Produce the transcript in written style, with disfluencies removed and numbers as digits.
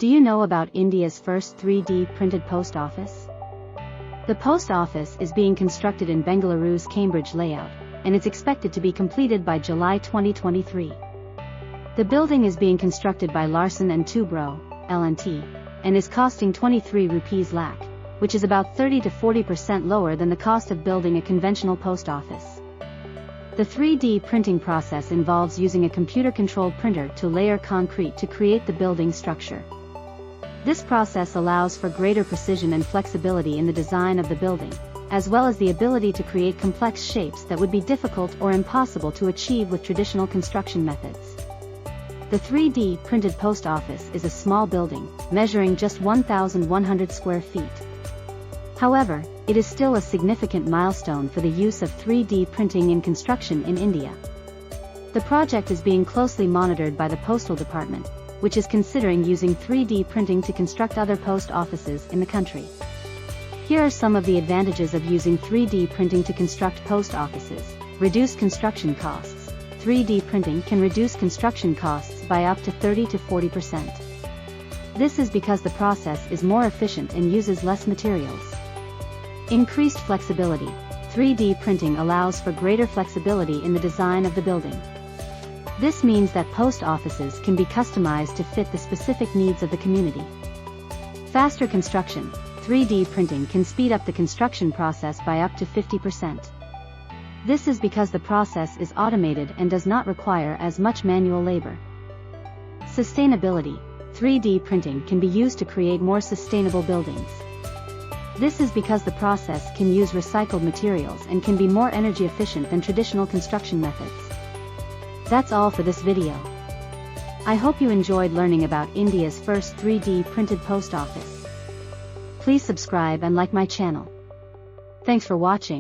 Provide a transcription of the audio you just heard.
Do you know about India's first 3D printed post office? The post office is being constructed in Bengaluru's Cambridge layout, and it's expected to be completed by July 2023. The building is being constructed by Larsen & Toubro, L&T, and is costing 23 rupees lakh, which is about 30 to 40% lower than the cost of building a conventional post office. The 3D printing process involves using a computer-controlled printer to layer concrete to create the building structure. This process allows for greater precision and flexibility in the design of the building, as well as the ability to create complex shapes that would be difficult or impossible to achieve with traditional construction methods. The 3D printed post office is a small building, measuring just 1,100 square feet. However, it is still a significant milestone for the use of 3D printing in construction in India. The project is being closely monitored by the Postal Department, which is considering using 3D printing to construct other post offices in the country. Here are some of the advantages of using 3D printing to construct post offices. Reduced construction costs. 3D printing can reduce construction costs by up to 30 to 40%. This is because the process is more efficient and uses less materials. Increased flexibility. 3D printing allows for greater flexibility in the design of the building. This means that post offices can be customized to fit the specific needs of the community. Faster construction. 3D printing can speed up the construction process by up to 50%. This is because the process is automated and does not require as much manual labor. Sustainability. 3D printing can be used to create more sustainable buildings. This is because the process can use recycled materials and can be more energy efficient than traditional construction methods. That's all for this video. I hope you enjoyed learning about India's first 3D printed post office. Please subscribe and like my channel. Thanks for watching.